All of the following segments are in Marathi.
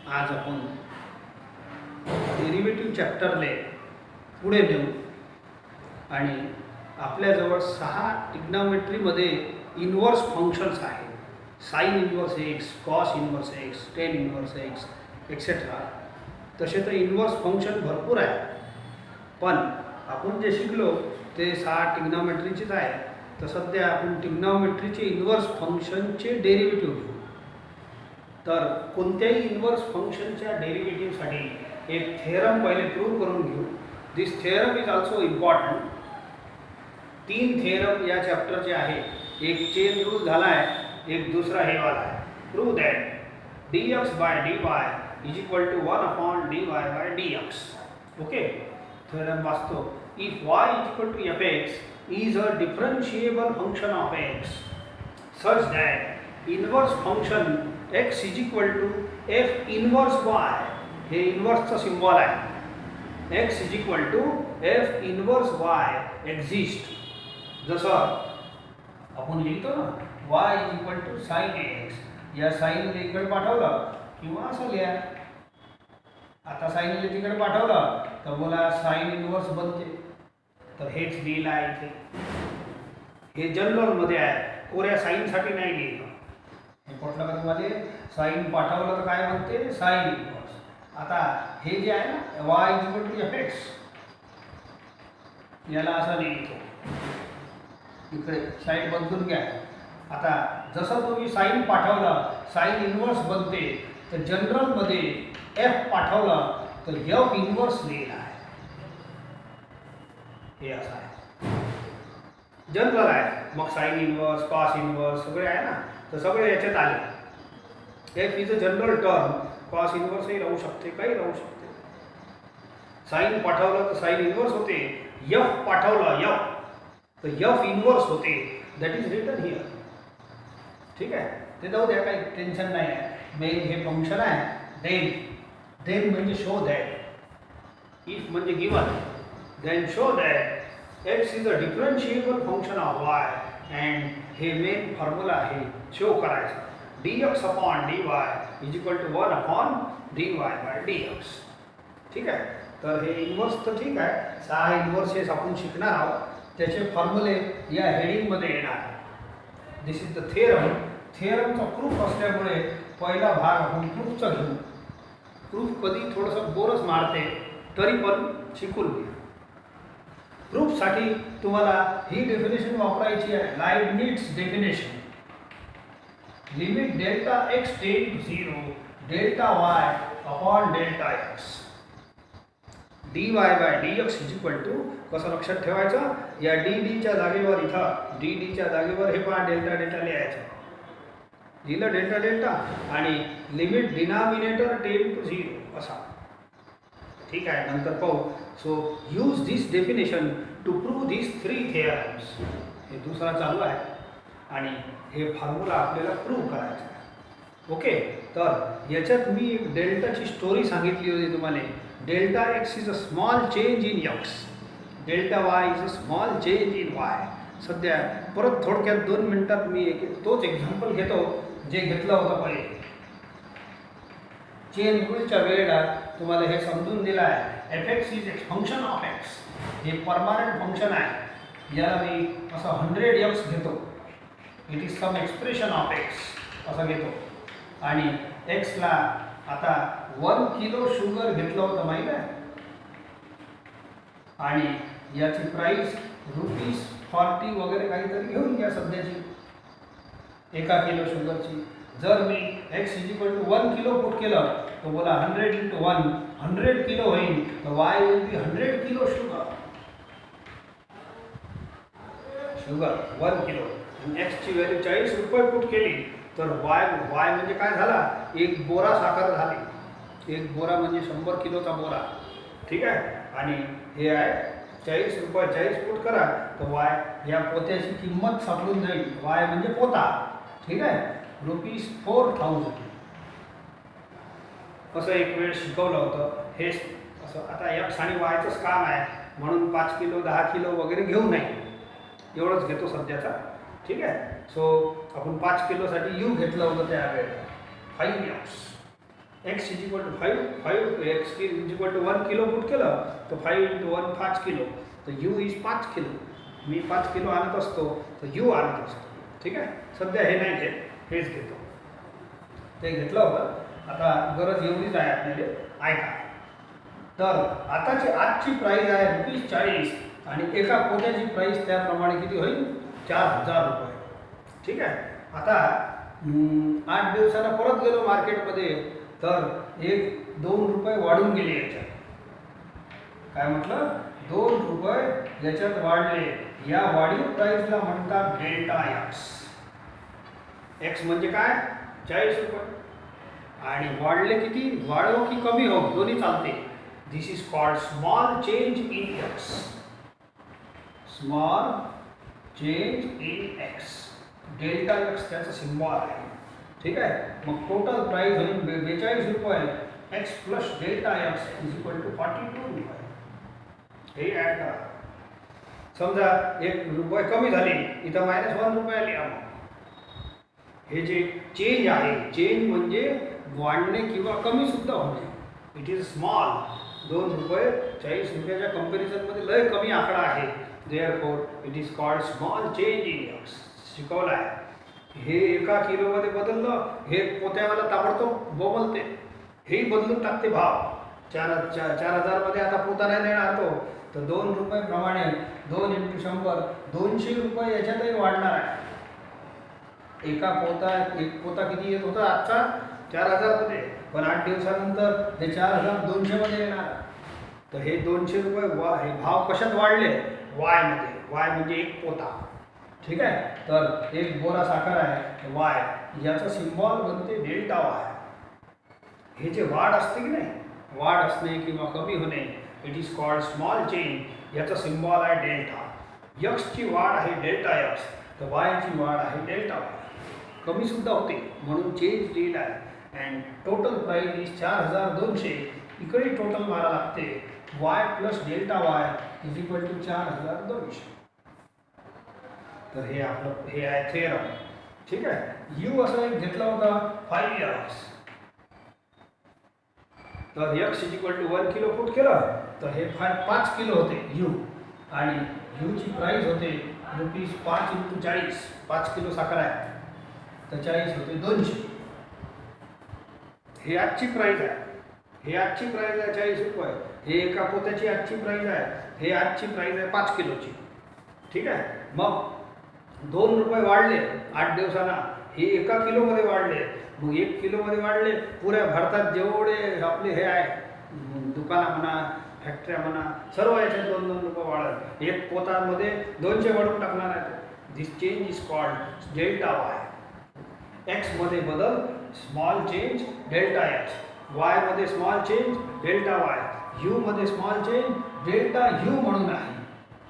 आज आपण डेरिव्हेटिव्ह चॅप्टरले पुढे नेऊ आणि आपल्याजवळ 6 ट्रिग्नोमेट्रीमध्ये इन्व्हर्स फंक्शन्स आहेत. Sine inverse x, cos inverse x, tan inverse x etcetera. तसे तर इन्व्हर्स फंक्शन भरपूर आहे, पण आपण जे शिकलो ते 6 ट्रिग्नोमेट्रीचेच आहे. तर सध्या आपण ट्रिग्नोमेट्रीचे इन्व्हर्स फंक्शनचे डेरिव्हेटिव्ह घेऊ. तर कोणत्याही इन्व्हर्स फंक्शनच्या डेरिव्हेटिव्हसाठी एक थेरम पहिले प्रूव्ह करून घेऊ. This theorem is also important. 3 theorem या चॅप्टरचे आहे. एक चेन रूल झाला आहे, एक दुसरा हे वाला आहे. Prove that dx by dy is equal to 1/dy by dx. Okay, theorem वाचतो. If y is equal to fx is a differentiable function of x such that inverse function x is equal to f inverse y. हे इन्व्हर्सचा सिम्बॉल आहे. x is equal to f inverse y exist. जसं आपण लिहितो ना, y is equal to sine x. या साईनला इकडे पाठवलं किंवा असं लिहा. आता साईनला तिकडे पाठवलं तर बोला साइन इन्व्हर्स बनते. तर हेच लिहिलं आहे इथे. हे जनरलमध्ये आहे, कोऱ्या साईनसाठी नाही लिहिलं. हे कुठलं का तुम्हाला साइन पाठवलं तर काय म्हणते, साइन इन्व्हर्स. आता हे जे आहे ना, y is equal to fx, याला असं लिहितो. इकडे साईड बदलून घ्या. आता जसं तुम्ही साइन पाठवलं साइन इन्व्हर्स बनते, तर जनरलमध्ये f पाठवलं तर f इन्व्हर्स लिहिला आहे. हे असं आहे, जनरल आहे. मग साइन इन्व्हर्स, कॉस इन्व्हर्स सगळे आहे ना, तर सगळे याच्यात आले. f is a general term. Cos इन्व्हर्सही राहू शकते, काही राहू शकते. साइन पाठवलं तर साइन इन्व्हर्स होते. f पाठवलं f तर f इन्व्हर्स होते. That is written here. ठीक आहे, ते जाऊ द्या, काही टेन्शन नाही आहे. मेन हे फंक्शन आहे. देन म्हणजे शो दॅट. इफ म्हणजे given. Then show that X is a differentiable function of Y. And हे मेन फॉर्म्युला आहे शो करायचा. dx upon dy is equal to 1/dy by dx. ठीक आहे, तर हे इन्व्हर्स तर ठीक आहे. 6 इन्व्हर्सेस आपण शिकणार आहोत. त्याचे फॉर्म्युले या हेडिंगमध्ये येणार आहे. दिस इज द थेरम. थेरमचा प्रूफ असल्यामुळे पहिला भाग आपण प्रूफचा घेऊ. प्रूफ कधी थोडंसं बोरच मारते, तरी पण शिकून घ्या. प्रूफसाठी तुम्हाला ही डेफिनेशन वापरायची आहे, Leibniz definition. Limit delta x tend to 0 delta y upon delta x. dy by dx is equal to, कसं लक्षात ठेवायचं, या च्या जागेवर इथं च्या जागेवर हे पहा डेल्टा डेल्टा लिहायचं. लिहिलं डेल्टा डेल्टा आणि लिमिट डिनॉमिनेटर टेंड टू 0 असा. ठीक आहे, नंतर पाहू. So use this definition to prove this 3 theorems. हे दुसरा चालू आहे आणि हे फॉर्म्युला आपल्याला प्रूव्ह करायचं आहे. ओके, तर याच्यात मी एक डेल्टाची स्टोरी सांगितली होती तुम्हाला. Delta x is a small change in x. Delta y is a small change in y. सध्या परत थोडक्यात 2 मिनिटात मी तोच एक्झाम्पल घेतो जे घेतलं होतं पहिले. चेन रूलच्या वेळेला तुम्हाला हे समजून दिलं आहे. fx is x function of x. हे परमानंट फंक्शन आहे. याला मी असं 100x घेतो. It is some expression of x असं घेतो. आणि एक्सला आता 1 किलो शुगर घेतलं होतं माहीत आहे. आणि याची प्राईस ₹40 वगैरे काहीतरी घेऊन घ्या सध्याची 1 किलो शुगरची. जर मी x is equal to 1 kilo put केलं तर बोला 100 × 1 100 किलो होईल. तर y will be 100 kilo sugar. 1 kilo. एक्सची व्हॅल्यू 40 रुपये पुट केली तर वाय म्हणजे काय झाला, एक बोरा साखर झाली. एक बोरा म्हणजे 100 किलोचा बोरा. ठीक आहे, आणि हे आहे 40 रुपये. 40 पुट करा तर वाय, या पोत्याची किंमत सापडून जाईल. वाय म्हणजे पोता. ठीक आहे, ₹4000. असं एक वेळ शिकवलं होतं. हे असं आता एक्स आणि वायचंच काम आहे म्हणून 5 किलो 10 किलो वगैरे घेऊ नये. एवढंच घेतो सध्याचा. ठीक आहे, सो आपण 5 किलोसाठी यू घेतलं होतं त्यावेळेला. 5x. X is equal to 5 x is equal to 1 kilo put केलं तर 5 इंटू 1 5 किलो, तर यू इज 5 किलो. मी 5 किलो आणत असतो तर यू आणत असतो. ठीक आहे. सध्या हे नाही घेत, हेच घेतो. ते घेतलं होतं. आता गरज एवढीच आहे आपल्याला. ऐका, तर आजची प्राईस आहे ₹40 आणि एका पोत्याची प्राईस त्याप्रमाणे किती होईल? 4000 रुपये. ठीक आहे. आता 8 दिवसाला परत गेलो मार्केटमध्ये तर 1-2 रुपये वाढून गेले याच्यात. काय म्हटलं? 2 रुपये याच्यात वाढले. या वाढीव प्राईसला म्हणतात डेल्टा एक्स. एक्स म्हणजे काय? 40 रुपये. आणि वाढले किती? वाढव की कमी हो, दोन्ही चालते. This is called small change in X. Small change in X. Delta X त्याचा सिम्बॉल आहे. ठीक आहे. मग टोटल प्राइस होईल 42 रुपये. X plus delta x is equal to 42 रुपये. हे ॲड करा. समजा 1 रुपये कमी झाली, इथं -1 रुपये आली. हे जे चेंज आहे, चेंज म्हणजे वाढणे किंवा कमी सुद्धा होणे. It is small. 2 रुपये 40 रुपयाच्या कंपॅरिझनमध्ये लय कमी आकडा आहे. Therefore it is called small change in x. शिकवलं आहे. हे एका किलोमध्ये बदललं, हे पोत्यावाला ताबडतोब बोलते, हेही बदलून टाकते भाव. 4000 मध्ये आता पोता नाही देणार तो, तर 2 रुपये प्रमाणे 2 × 100 200 रुपये याच्यातही वाढणार आहे. एक पोता किती येत होता आजचा? 4000 मध्ये, पण 8 दिवसानंतर हे 4200 मध्ये येणार. तर हे 200 रुपये हे भाव कशात वाढले? वाय मध्ये. वाय म्हणजे एक पोता. ठीक आहे. तर एक बोरा साखर आहे वाय, याचा सिम्बॉल बनते डेल्टा वाय. हे जे वाढ असते की नाही, वाढ असणे किंवा कमी होणे, it is called small change. याचा सिम्बॉल आहे डेल्टा. यक्सची वाढ आहे डेल्टा यक्स, तर वायची वाढ आहे डेल्टा वाय. कमी सुद्धा होते म्हणून चेंज लिहिला आहे. And total price is 4200. इकडे टोटल मारा लागते. Y plus delta y is equal to 4200. तर हे आपलं हे आहे थेरम. ठीक आहे. यू असं एक घेतला होता 5 इयर्स. तर x is equal to 1 kilo put केलं तर हे 5 किलो होते यू. आणि यूची प्राईस होते ₹5 × 40. 5 किलो साखर आहे तर 40 होते 200. हे आजची प्राईस आहे. हे आजची प्राईस आहे 40 रुपये. हे एका पोत्याची आजची प्राईस आहे. हे आजची प्राईस आहे 5 किलोची. ठीक आहे. मग 2 रुपये वाढले 8 दिवसांना. हे एका किलोमध्ये वाढले. मग 1 किलोमध्ये वाढले. पुऱ्या भारतात जेवढे आपले हे आहे दुकानं म्हणा, फॅक्टऱ्या म्हणा, सर्व याच्यात 2-2 रुपये वाढत. एक पोतामध्ये 200 वाढून टाकणार आहे. This change is called delta y. एक्समध्ये बदल स्मॉल चेंज डेल्टा एक्स. वायमध्ये स्मॉल चेंज डेल्टा वाय. यूमध्ये स्मॉल चेंज डेल्टा यू म्हणून आहे.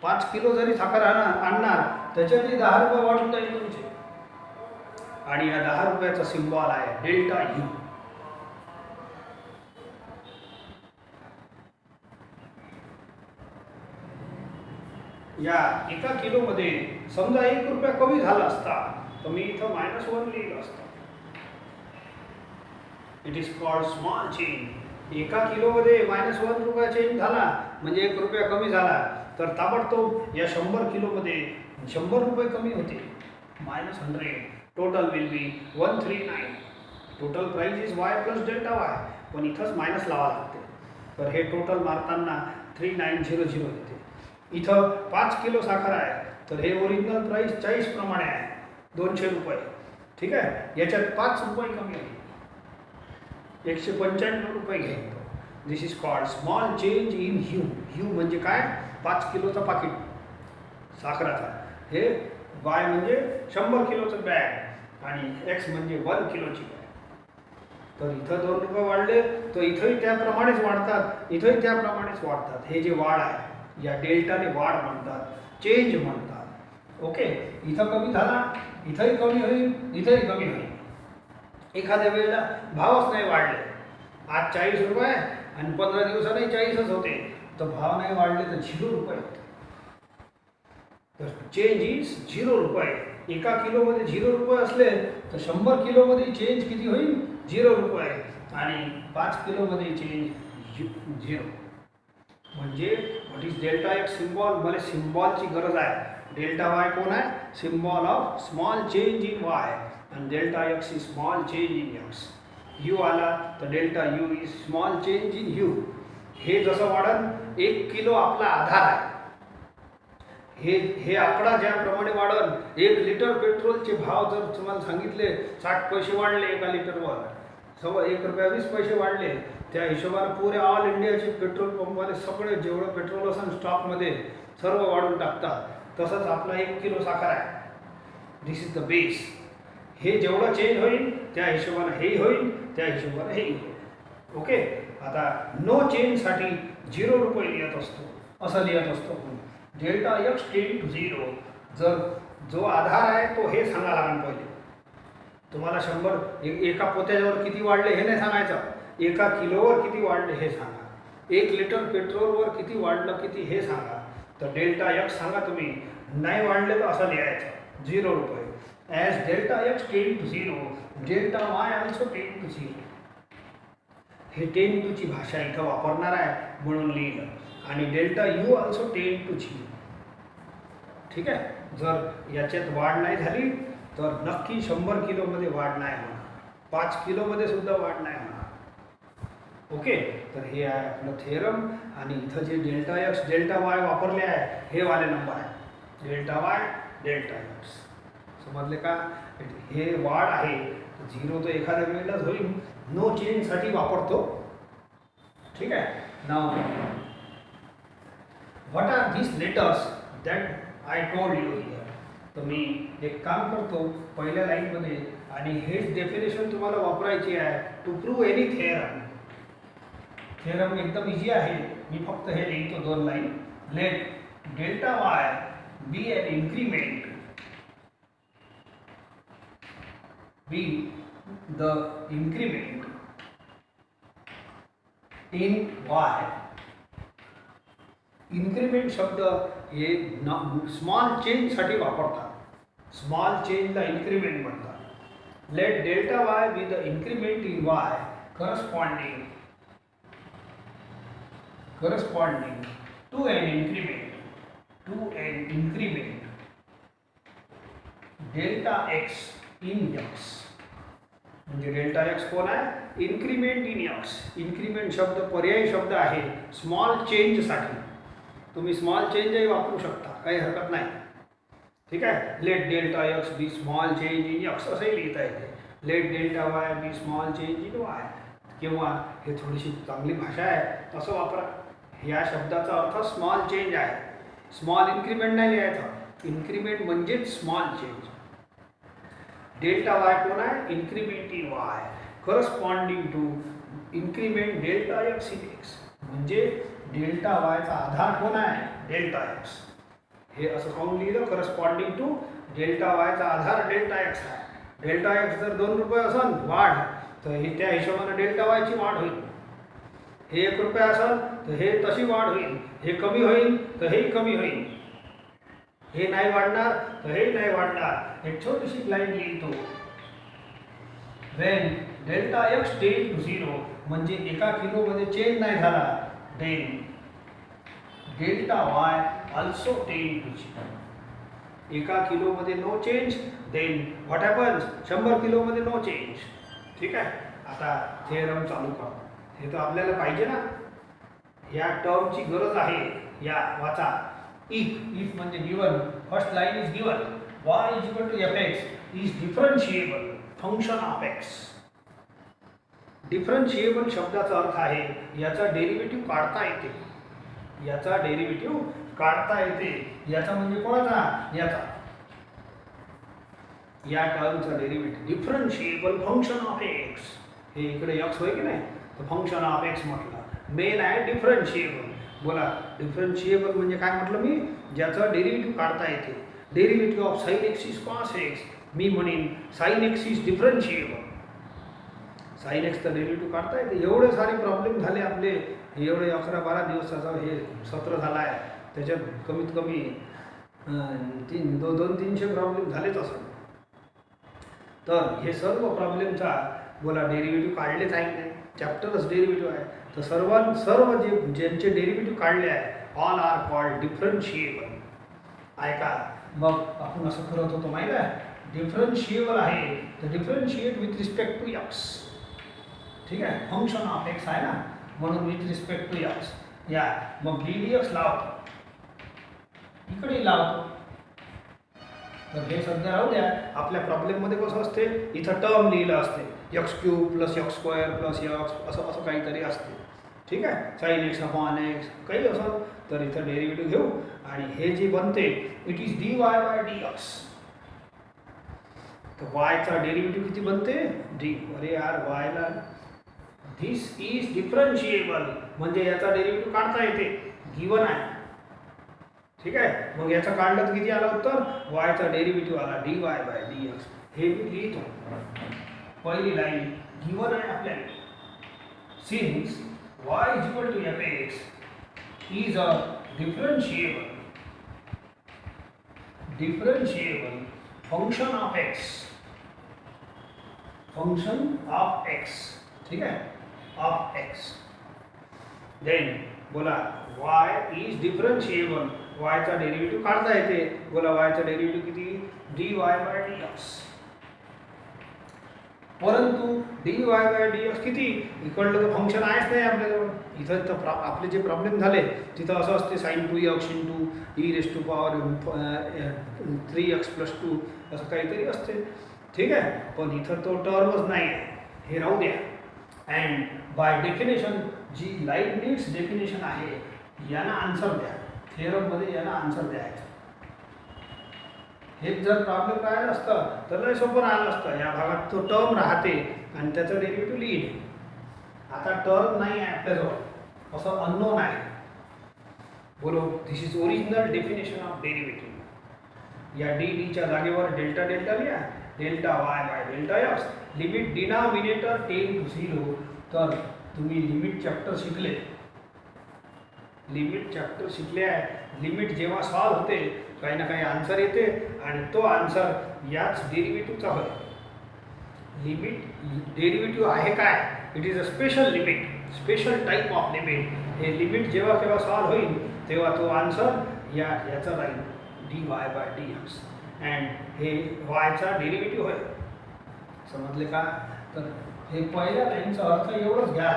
5 किलो जरी साखर आणणार त्याच्यातही 10 रुपये वाढून जाईल तुमचे. आणि या 10 रुपयाचा सिम्बॉल आहे डेल्टा यू. या एका किलोमध्ये समजा 1 रुपया कमी झाला असता तर मी इथं -1 लिहिलं असतं. It is called small change. एका किलोमध्ये -1 रुपया चेंज झाला म्हणजे 1 रुपया कमी झाला, तर ताबडतोब या 100 किलोमध्ये 100 रुपये कमी होते. -100. Total will be 139. Total price is why plus delta Y. पण इथंच मायनस लावा लागते. तर हे टोटल मारताना 3900 येते. इथं 5 किलो साखर आहे तर हे ओरिजिनल प्राइस 40 प्रमाणे आहे 200 रुपये. ठीक आहे. याच्यात 5 रुपये कमी आहे, 195 रुपये घेतो. This is called small change in hue. Hue म्हणजे काय? 5 किलोचा पाकिट साखराचा. हे वाय म्हणजे 100 किलोचं बॅग आणि एक्स म्हणजे 1 किलोची बॅग. तर इथं 2 रुपये वाढले तर इथंही त्याप्रमाणेच वाढतात, इथंही त्याप्रमाणेच वाढतात. हे जे वाढ आहे या डेल्टाने वाढ म्हणतात, चेंज म्हणतात. ओके. इथं कमी झाला, इथंही कमी होईल, इथंही कमी होईल. एखाद्या वेळेला भावच नाही वाढले. आज 40 रुपये आणि 15 दिवसांनी 40च होते, तर भाव नाही वाढले तर 0 रुपये होते. तर चेंज इज 0 रुपये. एका किलोमध्ये 0 रुपये असले तर 100 किलोमध्ये चेंज किती होईल? 0 रुपये. आणि 5 किलोमध्ये चेंज 0. म्हणजे what is delta x symbol, मला सिम्बॉलची गरज आहे. डेल्टा वाय कोण आहे? Symbol of small change in y, आणि delta x is small change in x. U आला तर delta u is small change in u. हे जसं वाढन 1 किलो आपला आधार आहे. हे आकडा ज्याप्रमाणे वाढन, 1 लिटर पेट्रोलचे भाव जर तुम्हाला सांगितले 60 पैसे वाढले एका लिटरवर, 1 रुपया 20 पैसे वाढले, त्या हिशोबाने पुरे ऑल इंडियाचे पेट्रोल पंपवाले सगळे जेवढं पेट्रोल असेल स्टॉकमध्ये सर्व वाढून टाकतात. तसंच आपला 1 किलो साखर आहे. दिस इज द बेस. हे जेवढं चेंज होईल त्या हिशोबाने हेही होईल, त्या हिशोबाने हेही होईल. ओके. आता नो चेंजसाठी 0 रुपये लिहित असतो, असं लिहित असतो. Delta x tend to 0. जर जो आधार आहे तो हे सांगा लागेल पहिले. तुम्हाला 100 एका पोत्यावर किती वाढले हे नाही सांगायचं, एका किलोवर किती वाढले हे सांगा. 1 लिटर पेट्रोलवर किती वाढलं किती हे सांगा. तर डेल्टा एक्स सांगा तुम्ही. नाही वाढले तर असं लिहायचं 0 रुपये. As delta x tend to 0, delta y also tend to 0. हे टेंड टूची भाषा इथं वापरणार आहे म्हणून लिहिलं. आणि delta U also tend to 0. ठीक आहे. जर याच्यात वाढ नाही झाली तर नक्की 100 किलोमध्ये वाढ नाही होणार, 5 किलोमध्ये सुद्धा वाढ नाही होणार. ओके. तर हे आहे आपलं थेरम. आणि इथं जे डेल्टा एक्स डेल्टा वाय वापरले आहे हे वाले नंबर आहे. डेल्टा वाय डेल्टा एक्स समजले का? हे वाढ आहे 0 तर एखाद्या वेळेलाच होईल. नो चेंजसाठी वापरतो. ठीक आहे. Now what are these letters that I told you here. तर मी एक काम करतो पहिल्या लाईनमध्ये, आणि हेच डेफिनेशन तुम्हाला वापरायची आहे to prove any theorem. Theorem एकदम इझी आहे. मी फक्त हे लिहितो 2 line. Let delta y be an increment, be the increment in y. Increment शब्द हे स्मॉल चेंजसाठी वापरतात. स्मॉल चेंजला इन्क्रीमेंट म्हणतात. Let delta y be the increment in y corresponding to an increment delta x in x. म्हणजे डेल्टा एक्स कोण आहे? Increment in x. इन्क्रीमेंट शब्द पर्यायी शब्द आहे स्मॉल चेंजसाठी. तुम्ही स्मॉल चेंजही वापरू शकता, काही हरकत नाही. ठीक आहे. Let delta x be small change in x असंही लिहिता येते. Let delta y be small change in y. किंवा हे थोडीशी चांगली भाषा आहे असं वापरा. या शब्दाचा अर्थ स्मॉल चेंज आहे. स्मॉल इन्क्रीमेंट नाही लिहायचा. इन्क्रीमेंट म्हणजेच स्मॉल चेंज. डेल्टा वाय कोण आहे? Increment in y corresponding to increment delta x in x. म्हणजे डेल्टा वायचा आधार कोण आहे? Delta x. हे असं काऊन लिहिलं? करस्पॉन्डिंग टू डेल्टा वायचा आधार डेल्टा एक्स आहे. डेल्टा एक्स जर 2 रुपये असेल वाढ, तर हे त्या हिशोबाने डेल्टा वायची वाढ होईल. हे 1 रुपया असेल तर हे तशी वाढ होईल. हे कमी होईल तर हेही कमी होईल. हे नाही वाढणार तर हे नाही वाढणार. एक छोटीशी लाईन लिहितो. When delta x tend to 0, म्हणजे एका किलोमध्ये चेंज नाही झाला, then delta y also tend to 0. एका किलोमध्ये no change, then what happens 100 किलोमध्ये नो चेंज. ठीक आहे. आता थेरम चालू करू. हे तर आपल्याला पाहिजे ना. या टर्मची गरज आहे. या वाचा. इफ म्हणजे given. First line is given. y is equal to fx is differentiable function of x. Differentiable शब्दाचा अर्थ आहे याचा डेरिव्हेटिव्ह काढता येते. याचा डेरिव्हेटिव्ह काढता येते. याचा म्हणजे कोणाचा? याचा. या टर्मचा डेरिव्हेटिव्ह डिफरन्शिएबल फंक्शन ऑफ x. हे इकडे x होय की नाही, तर फंक्शन ऑफ x म्हटलं. मेन आहे डिफरन्शिएबल. बोला डिफरन्शिएबल म्हणजे काय म्हटलं मी? ज्याचं डेरिव्हेटिव्ह काढता येते. Derivative of sine x is cos x. मी म्हणेन sine x is differentiable. Sine एक्सचं डेरिव्हेटिव्ह काढता येते. एवढे सारे प्रॉब्लेम झाले आपले. एवढे 11-12 दिवसाचं हे सत्र झालं आहे. त्याच्यात कमीत कमी 200-300 प्रॉब्लेम झालेच असं. तर हे सर्व प्रॉब्लेमचा बोला डेरिव्हेटिव्ह काढलेच आहे की नाही, चॅप्टरच डेरिव्हेटिव्ह आहे. तर सर्व ज्यांचे डेरिव्हेटिव्ह काढले आहे ऑल आर कॉल्ड डिफरन्शिएबल. ऐका, मग आपण असं करत होतो माहीत आहे, डिफरन्शिएबल आहे तर differentiate with respect to x. ठीक आहे, फंक्शन ऑफ एक्स आहे ना, म्हणून विथ रिस्पेक्ट टू एक्स. या मग डी डी एक्स लावतो, इकडे लावतो. तर हे सध्या राहू द्या. आपल्या प्रॉब्लेममध्ये कसं असते, इथं टर्म लिहिलं असते x cube plus x square plus x असं असं काहीतरी असते. ठीक आहे, साईन एक्स अपॉन एक्स काही असं. तर इथं डेरिव्हेटिव्ह घेऊ आणि हे जे बनते it is d y by d x. तर वायचा डेरिव्हेटिव्ह किती बनते डी. अरे यार वायला धिस इज डिफरन्शिएबल म्हणजे याचा डेरिव्हेटिव्ह काढता येते, गिवन आहे. ठीक आहे, मग याचा काढलं तर किती आलं उत्तर, वायचा डेरिव्हेटिव्ह आला D y by d x. हे मी लिहितो, पहिली लाईन गिवन आहे आपल्याला. Since y is equal to fx is a differentiable function of x. ठीक है, of x. then बोला y is differentiable, y चा डेरिव्हेटिव्ह काढता येते. बोला y चा डेरिव्हेटिव्ह किती, dy by dx. परंतु D y by d x किती इक्वल टू फंक्शन आहेच नाही आपल्याजवळ. इथं तर आपले जे प्रॉब्लेम झाले तिथं असं असते sine 2x into e raise to power 3x plus 2 असं काहीतरी असते. ठीक आहे, पण इथं तो टर्मच नाही आहे, हे राहू द्या. अँड बाय डेफिनेशन जी लाइबनिट्झ डेफिनेशन आहे यांना आन्सर द्या, थेरममध्ये यांना आन्सर द्यायचं. हेच जर प्रॉब्लेम राहिलं असतं तर लय सोपं राहिलं असतं. या भागात तो टर्म राहते आणि त्याचं डेरिव्हेटिव्ह लिहिणे. आता टर्म नाही आहे आपल्याजवळ, असं अननोन आहे. बोलो this is original definition of derivative. या डी डीच्या जागेवर डेल्टा डेल्टा लिहा, delta y by delta x. Limit denominator ten to 0. तर तुम्ही लिमिट चॅप्टर शिकले, आहे. लिमिट जेव्हा सॉल्व होते काही ना काही आन्सर येते आणि तो आन्सर याच डेरिव्हेटिव्हचा होय. लिमिट डेरिव्हेटिव्ह आहे काय, it is a special limit, special type of limit. हे लिमिट जेव्हा केव्हा सॉल्व होईल तेव्हा तो आन्सर याचा राहील D y by d x. And हे वायचा डेरिव्हेटिव्ह होय. समजले का. तर हे पहिल्या लाईनचा अर्थ एवढंच घ्या.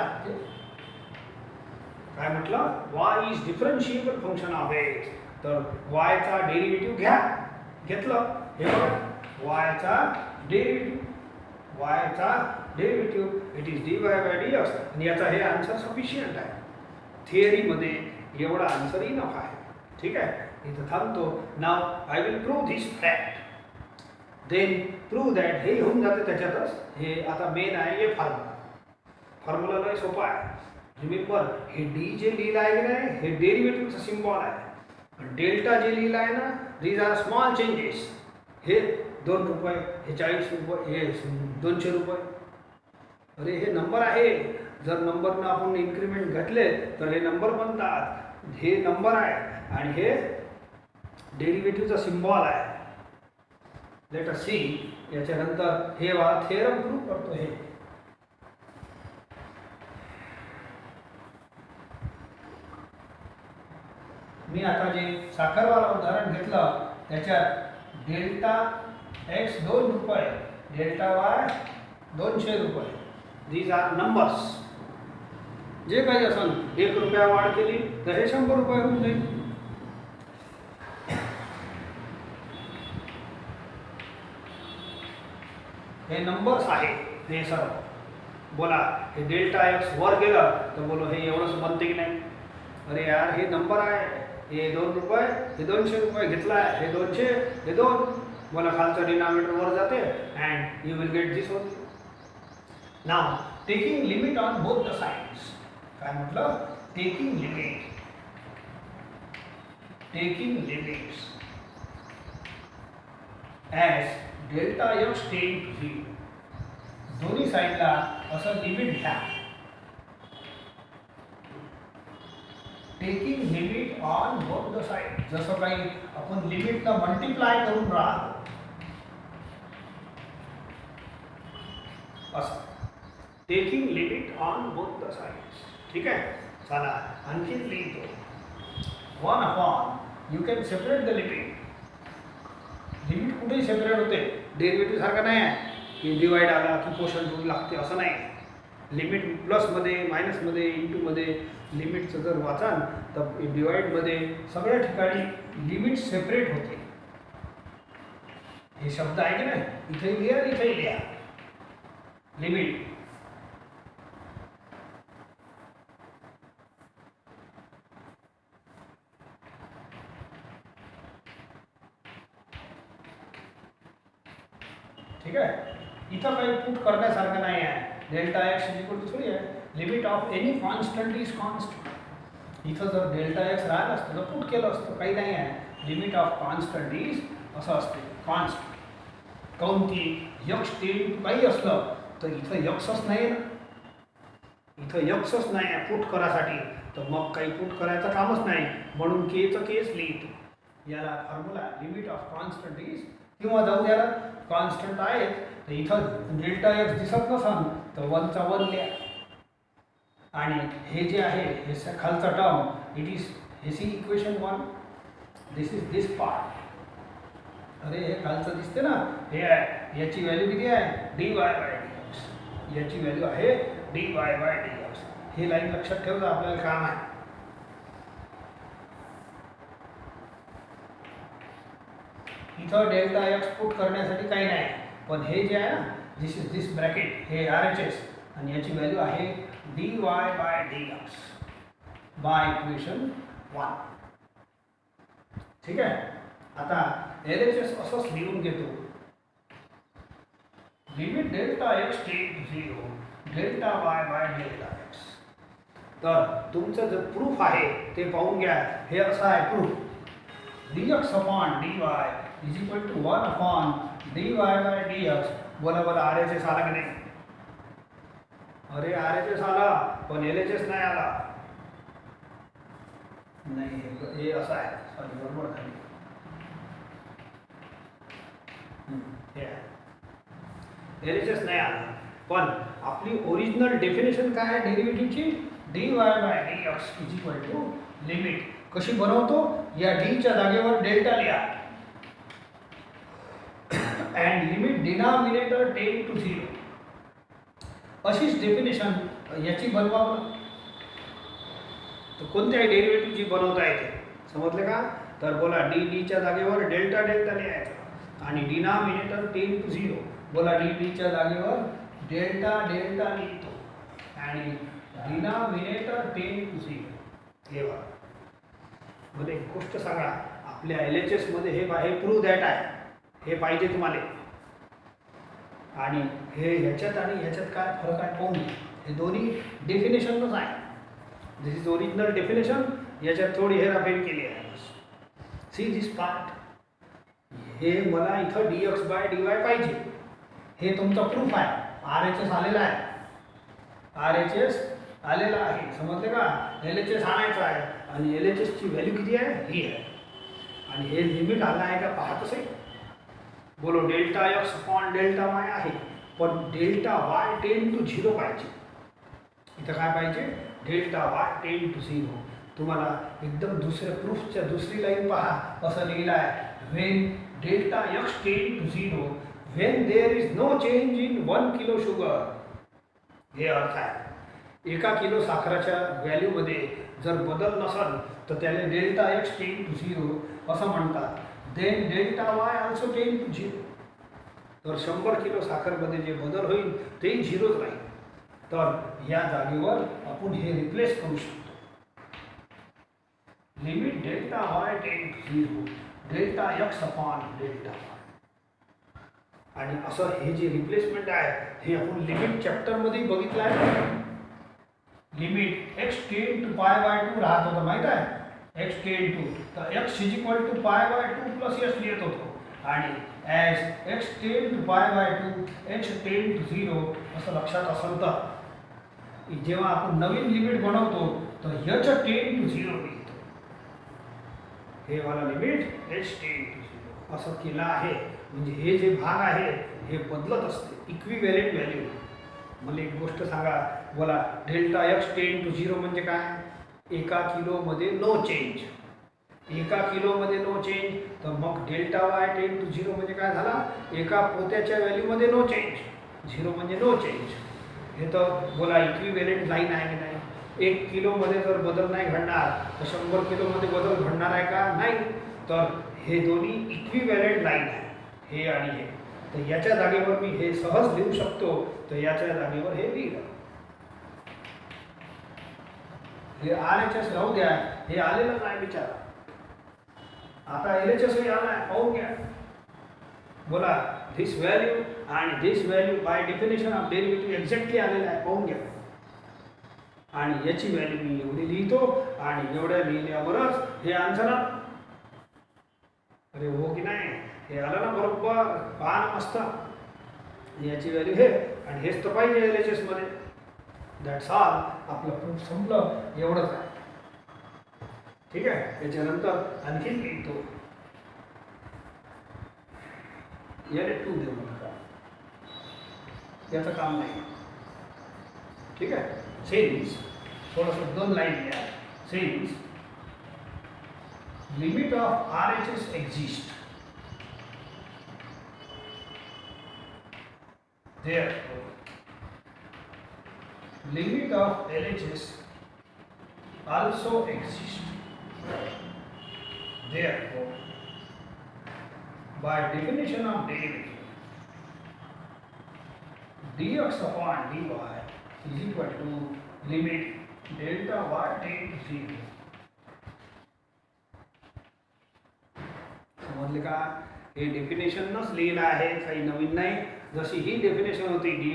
काय म्हटलं, y is differentiable function of x. तर y चा डेरिव्हेटिव्ह घ्या, घेतलं. हे बघा y चा derivative it is d y by d x. आणि याचा हे आन्सर सफिशियंट आहे. थिअरीमध्ये एवढा आन्सर इनफ आहे. ठीक आहे, इथं थांबतो. Now I will prove this fact, then prove that. हे होऊन जाते त्याच्यातच. हे आता मेन आहे हे फॉर्म्युला लय सोपा आहे. रिमेंबर हे डी जे लिहिलं आहे की नाही हे डेरिव्हेटिव्हचा सिम्बॉल आहे. डेल्टा जे लिहिलं आहे ना दीज आर स्मॉल चेंजेस. हे 2 रुपये, हे 40 रुपये, हे 200 रुपये. अरे हे नंबर आहे. जर नंबरनं आपण इन्क्रीमेंट घातले तर हे नंबर बनतात. हे नंबर आहे आणि हे डेरिव्हेटिव्हचा सिम्बॉल आहे. Let us see. याच्यानंतर हे वाला थेरम प्रूव्ह करतो. हे मी आता जे साखरवाला उदाहरण घेतलं त्याच्यात डेल्टा एक्स 2 रुपये, डेल्टा वाय 200 रुपये. These are numbers. जे काही असेल 1 रुपया वाढ केली तर हे 100 रुपये होऊन जाईल. हे नंबर्स आहे हे सर्व. बोला हे डेल्टा एक्स वर गेलं तर बोलो हे एवढंच बनते की नाही. अरे यार हे नंबर आहे. हे 2 रुपये, हे 200 रुपये घेतला आहे. हे 200, हे 2. बोला खालचा डिनॉमिनेटर वर जाते and you will get this one. Now taking limit on both the sides. काय म्हटलं, taking limits as delta x ten to 0. दोन्ही साईडला असं लिमिट घ्या. Taking limit on both the side. जसं काही आपण लिमिटला मल्टिप्लाय करून राहतो असं. Taking limit on both the sides. ठीक आहे. चला आणखीन लिहितो. 1 upon you can separate the limit. Limit कुठेही सेपरेट होते, डेरिव्हेटिव्ह सारखा नाही आहे की डिवाइड आला की क्वोशंट रूल लागते, असं नाही. लिमिट प्लसमध्ये, मायनसमध्ये, इंटूमध्ये लिमिटचं जर वाचाल तर डिवाइडमध्ये सगळ्या ठिकाणी लिमिट सेपरेट होते. हे शब्द आहे की नाही, इथेही लिहा, इथेही लिहा. लिमिट ठीक आहे. इथं काही पुट करण्यासारखं नाही आहे. डेल्टा एक्स इक्वल टू थोडी आहे. Limit of any constant is constant. इथं जर डेल्टा एक्स राहिलं असतं तर पुट केलं असतं, काही नाही आहे. लिमिट ऑफ कॉन्स्टंट इज असं असते, कॉन्स्टंट. काऊन की यक्स टेन काही असलं तर इथं यक्सच नाही ना, इथं यक्सच नाही आहे पुट करासाठी, तर मग काही पुट करायचं कामच नाही. म्हणून केचं केस लिहितो. याला formula limit of constant is, किंवा जाऊ द्याला कॉन्स्टंट आहेत तर इथं डेल्टा एक्स दिसत नसाल तर 1चा 1 लिहा. आणि हे जे आहे हे खालचा टर्म इट इज, हे see equation 1, this is this part. अरे हे खालचं दिसते ना, हे आहे, याची व्हॅल्यू किती आहे, dy बाय dx. याची व्हॅल्यू आहे dy बाय dx. हे लाईन लक्षात ठेवता, आपल्याला काम आहे. इथं डेल्टा एक्स पुट करण्यासाठी काही नाही, पण हे जे आहे ना, दिस इज दिस ब्रॅकेट, हे RHS आणि याची व्हॅल्यू आहे dy by dx by equation 1. ठीक आहे. आता LHS असंच लिहून घेतो. Limit delta x ten to 0 delta y by delta x. तर तुमचं जे प्रूफ आहे ते पाहून घ्या. हे असं आहे proof. dx upon dy is equal to 1 upon dy by dx. बोला बोला, RHS आला की नाही? अरे RHS आला पण LHS नाही आला. नाही, हे असं आहे, सॉरी बरोबर झाली. LHS नाही आला, पण आपली ओरिजिनल डेफिनेशन काय आहे डेरिव्हेटिव्हची? dy by dx is equal to limit. कशी बनवतो? या d च्या जागेवर डेल्टा लिहा and limit denominator ten to 0. अशीच डेफिनेशन याची बनवावं तर कोणत्याही डेरिव्हेटिव्हची बनवता येते. समजले का? तर बोला डी च्या जागेवर डेल्टा डेल्टा लिहायचं आणि डिनॉमिनेटर टेन टू 0. बोला डी च्या जागेवर डेल्टा डेल्टा लिहितो आणि डिनॉमिनेटर टेन टू 0. हे बघा, मध्ये एक गोष्ट सांगा, आपल्या LHS मध्ये हे प्रूव्ह दॅट आहे, हे पाहिजे तुम्हाला. आणि हे ह्याच्यात आणि ह्याच्यात काय फरक आहे पाहून. हे दोन्ही डेफिनेशनच आहे. दिस इज ओरिजिनल डेफिनेशन, याच्यात थोडी हेराफेर केली आहे. See this part. हे मला इथं dx बाय dy पाहिजे. हे तुमचा प्रूफ आहे. RHS आलेला आहे, RHS आलेला आहे. समजले का? LHS आणायचं आहे आणि LHS ची व्हॅल्यू किती आहे, ही आहे. आणि हे लिमिट आलं आहे का पाहतच आहे. बोलो delta x upon delta Y आहे, पण डेल्टा वाय टेन टू 0 पाहिजे. इथं काय पाहिजे? Delta y ten to 0. तुम्हाला एकदम दुसऱ्या प्रूफच्या दुसरी लाईन पहा, असं लिहिलं आहे, when delta x ten to 0 when there is no change in 1 kilo sugar. हे अर्थ आहे, 1 किलो साखराच्या व्हॅल्यूमध्ये जर बदल नसेल तर त्याला डेल्टा एक्स टेन टू 0 असं म्हणतात. Then delta y also tends to 0. तर 100 किलो साखरमध्ये जे बदल होईल तेही 0च राहील. तर या जागेवर आपण हे रिप्लेस करू शकतो. Limit delta y ten to 0 delta x upon delta y. आणि असं हे जे रिप्लेसमेंट आहे हे आपण लिमिट चॅप्टरमध्ये बघितलं आहे. Limit x ten to pi by 2 राहत होतं, माहीत आहे? एक्स टेन टू, तर x is equal to pi by 2 plus s लिहित होतो. आणि as x ten to pi by 2 x ten to 0 असं लक्षात असेल तर जेव्हा आपण नवीन लिमिट बनवतो तर एच टेन टू 0 लिहितो. हे वाला लिमिट एच टेन टू 0 असं केलं आहे. म्हणजे हे जे भाग आहे हे बदलत असते, इक्विव्हॅलेंट व्हॅल्यू. मला एक गोष्ट सांगा, बोला डेल्टा एक्स टेन टू 0 म्हणजे काय? 1 किलोमध्ये नो चेंज. 1 किलोमध्ये नो चेंज, तर मग डेल्टा वाय टेन टू 0 म्हणजे काय झाला? एका पोत्याच्या व्हॅल्यूमध्ये नो चेंज. 0 म्हणजे नो चेंज. हे तर बोला इक्विव्हॅलेंट लाईन आहे की नाही? 1 किलोमध्ये जर बदल नाही घडणार तर 100 किलोमध्ये बदल घडणार आहे का? नाही. तर हे दोन्ही इक्विव्हॅलेंट लाईन आहे, हे आणि हे. तर याच्या जागेवर मी हे सहज लिहू शकतो, तर याच्या जागेवर हे लिहिलं. हे RHS राहू द्या, हे आलेलं नाही विचार. आता LHS हे आला आहे, पाहून घ्या. बोला धिस व्हॅल्यू आणि this value bye definition of derivative exactly आलेलं आहे, पाहून घ्या. आणि याची व्हॅल्यू मी एवढी लिहितो आणि एवढ्या लिहिल्यावरच हे आन्सर आलं. अरे हो की नाही? हे आलं ना बरोबर? पहा ना मस्त. याची व्हॅल्यू हे आणि हेच तर पाहिजे LHS मध्ये. That's all. आपलं प्रूफ संपलं, एवढंच आहे. ठीक आहे. याच्यानंतर आणखी लिहितो. याने 2 देऊ नका, याचं काम नाही. ठीक आहे. सेन्स थोडंसं 2 लाईन लिहा. Sense limit of RHS exist, therefore limit of LHS also exist. Therefore by definition of derivative, dx upon dy is equal to limit delta y tends to 0. समजले का? हे डेफिनेशनच लिहिलं आहे, काही नवीन नाही. जशी ही डेफिनेशन होती dy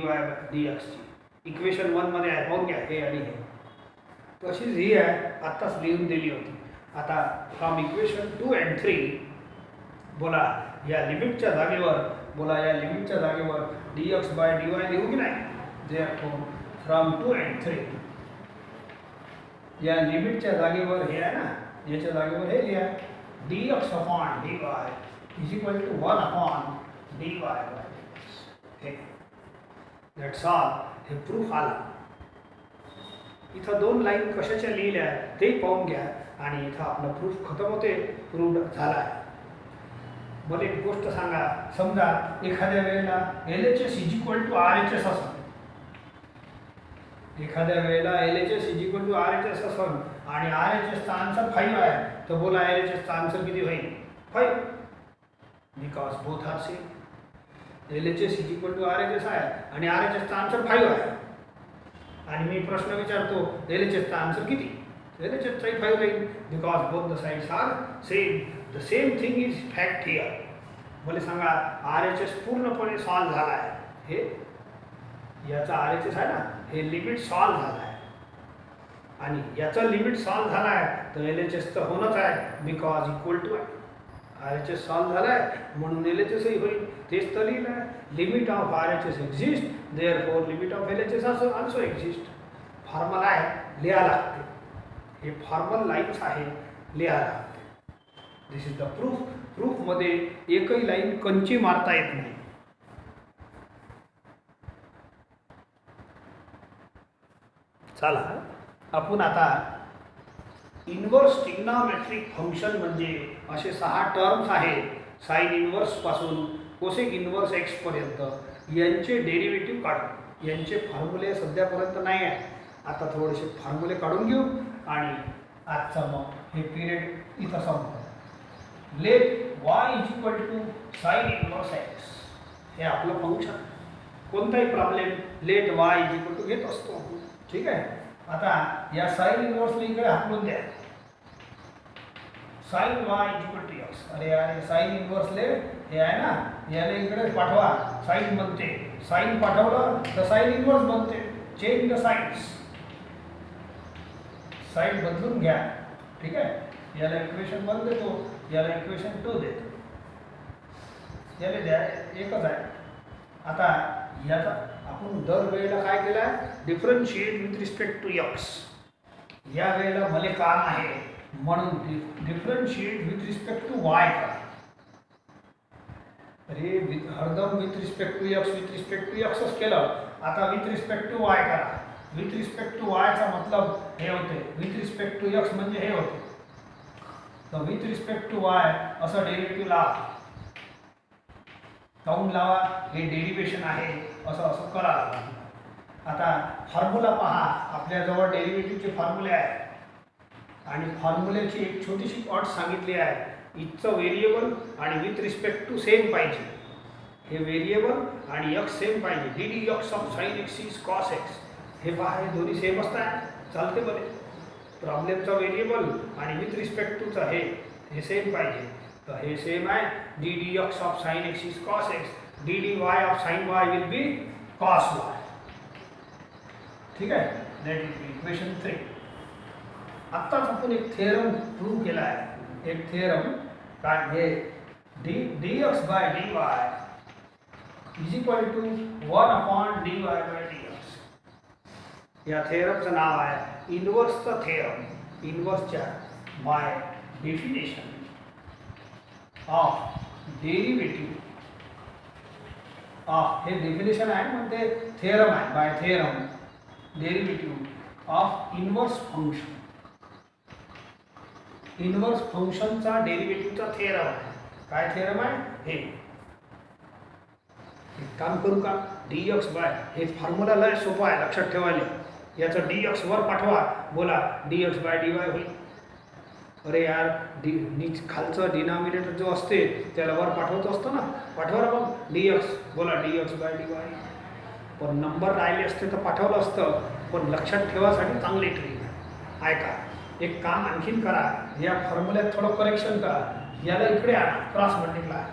dx ची, इक्वेशन 1 मध्ये आहे, पाहून घ्या, हे आणि हे. तशीच ही आहे, आत्ताच लिहून दिली होती. आता फ्रॉम इक्वेशन 2 and 3 बोला या लिमिटच्या जागेवर, बोला या लिमिटच्या जागेवर dx बाय dy लिहू की नाही? therefore फ्रॉम 2 and 3 या लिमिटच्या जागेवर हे आहे ना, याच्या जागेवर हे लिहा. dx upon dy is equal to 1 upon dy by dx. Okay. That's all. हे प्रूफ आला. इथं 2 लाईन कशाच्या लिहिल्या ते पाहून घ्या आणि इथं आपला प्रूफ खतम होते. प्रूफ झाला आहे. मला एक गोष्ट सांगा, समजा एखाद्या वेळेला LHS is equal to RHS असेल, एखाद्या वेळेला LHS is equal to RHS असेल आणि RHS चा आन्सर 5 आहे, तर बोला LHS चा आन्सर किती होईल? 5. Because both are same. LHS is equal to RHS आहे आणि RHS चा आन्सर 5 आहे. आणि मी प्रश्न विचारतो LHS चा आन्सर किती? LHS चा 5 राहील, because both the sides are same. The same thing is fact here. मला सांगा RHS पूर्णपणे सॉल्व झाला आहे. हे याचा RHS आहे ना, हे लिमिट सॉल्व झाला आहे आणि याचा लिमिट सॉल्व झाला आहे, तर LHS तर होणंच आहे, बिकॉज इक्वल टू आहे. RHS सॉल्व झाला आहे म्हणून LHS ही होईल. तेच तर लिहिलं आहे. Limit of RHS exist, therefore limit of LHS also exist. Formal आहे, लिहा लागते. हे फॉर्मल लाईन्स आहे, लिहा लागते. दिस इज द प्रूफ. प्रूफमध्ये एकही लाईन कंची मारता येत नाही. चला आपण आता इन्व्हर्स ट्रिग्नोमेट्रिक फंक्शन म्हणजे असे 6 टर्म्स आहेत, साइन इन्व्हर्स पासून कोसेक इन्व्हर्स एक्स पर्यंत, यांचे डेरिव्हेटिव्ह काढू. यांचे फॉर्म्युले सध्यापर्यंत नाही आहे. आता थोडेसे फॉर्म्युले काढून घेऊ आणि आजचा मग हे पिरियड इथं संपतो. Let y is equal to sine inverse x, हे आपलं फंक्शन. कोणताही problem let y is equal to घेत असतो. ठीक आहे. आता या साइन इन्व्हर्सला इकडे हाकलून द्या. Sine y is equal to x. अरे यार, साइन इन्व्हर्सले हे आहे ना, याला इकडे पाठवा. साइन बनते, साइन पाठवलं तर साइन इन्व्हर्स बनते. चेंज द साइन्स, साइन बदलून घ्या. ठीक आहे. याला इक्वेशन 1 देतो, याला इक्वेशन 2 देतो. याला द्या, एकच आहे. आता याचा आपण दर वेळेला काय केलं आहे? Differentiate with respect to x. या वेळेला मला काम आहे म्हणून differentiate with respect to y करा. अरे हरदम विथ रिस्पेक्ट टू एक्सच केलं. आता विथ रिस्पेक्ट टू वाय करा. विथ रिस्पेक्ट टू वायचा मतलब हे होते, विथ रिस्पेक्ट टू एक्स म्हणजे हे होते. तर विथ रिस्पेक्ट टू वाय असं डेरिव्हेटिव्ह लावा. काउंट लावा, हे डेरिव्हेशन आहे असं असं करा. आता फॉर्म्युला पहा, आपल्याजवळ डेरिव्हेटिव्हचे फॉर्म्युले आहेत आणि फॉर्म्युल्याची एक छोटीशी अट सांगितली आहे. इथचं व्हेरिएबल आणि विथ रिस्पेक्ट टू सेम पाहिजे. हे व्हेरिएबल आणि एक्स सेम पाहिजे. D D x of sine x is cos x. हे पहा, हे दोन्ही सेम असतात, चालते बरे. प्रॉब्लेमचा व्हेरिएबल आणि विथ रिस्पेक्ट टूचा हे सेम पाहिजे. तर हे सेम आहे. D D x of sine x is cos x. D D Y of sine Y will be cos Y. ठीक आहे, दॅट इज इक्वेशन 3. आत्ताच आपण एक थेरम प्रूव्ह केला आहे. एक थेरम काय, हे d x by d y is equal to 1 upon d y by d x. या थेरमचं नाव आहे इनवर्सचा थेरम. इनवर्सच्या by definition of derivative of, हे डेफिनेशन आहे म्हणजे थेरम आहे. By theorem derivative of inverse function. Inverse फंक्शनचा डेरिव्हेटिव्हचा थेरम आहे. काय थेरम आहे हे? एक काम करू का, डी एक्स बाय, हे फॉर्म्युला लय सोपं आहे लक्षात ठेवायला. याचं डी एक्स वर पाठवा, बोला d x by d y होईल. अरे यार, खालचं डिनॉमिनेटर जो असते त्याला वर पाठवत असतो ना, पाठवा ना मग डी एक्स, बोला d x by d y. पण नंबर राहिले असते तर पाठवलं असतं, पण लक्षात ठेवासाठी चांगली ट्रिक आहे. ऐका, एक काम आणखीन करा, या फॉर्म्युल्यात थोडं करेक्शन करा. याला इकडे आणा, क्रॉस मल्टिप्लाय,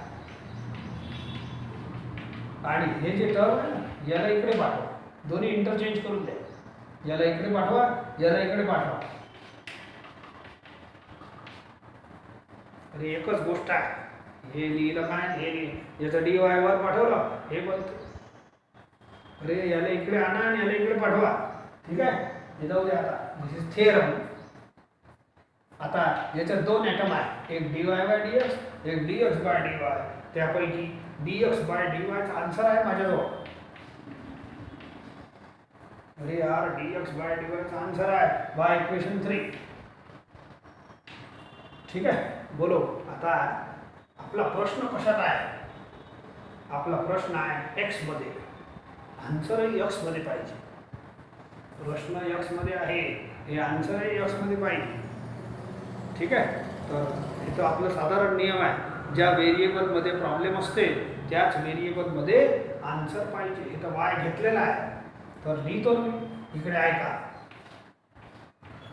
आणि हे जे टर्म आहे ना याला इकडे पाठवा. दोन्ही इंटरचेंज करून द्या. याला इकडे पाठवा, याला इकडे पाठवा. अरे एकच गोष्ट आहे. हे लिहिलं काय, हे याचं डी वाय वर पाठवलं, हे बनतं. अरे याला इकडे आणा आणि याला इकडे पाठवा. ठीक आहे, हे जाऊ दे. आता दिस इज थेरम. आता याच्यात दोन ॲटम आहे, एक d y by d x, एक d x by d y. त्यापैकी डी एक्स बाय डी वायचा आन्सर आहे माझ्याजवळ. अरे यार, डी एक्स बाय डी वायचा आन्सर आहे बाय इक्वेशन 3. ठीक आहे, बोलो. आता आपला प्रश्न कशात आहे? आपला प्रश्न आहे एक्स मध्ये. आन्सरही एक्स मध्ये पाहिजे. प्रश्न एक्स मध्ये आहे, हे आन्सरही एक्स मध्ये पाहिजे. ठीक आहे, तर इथं आपलं साधारण नियम आहे, ज्या व्हेरिएबलमध्ये प्रॉब्लेम असते त्याच व्हेरिएबलमध्ये आन्सर पाहिजे. इथं वाय घेतलेला आहे तर लिहितो मी. इकडे ऐका,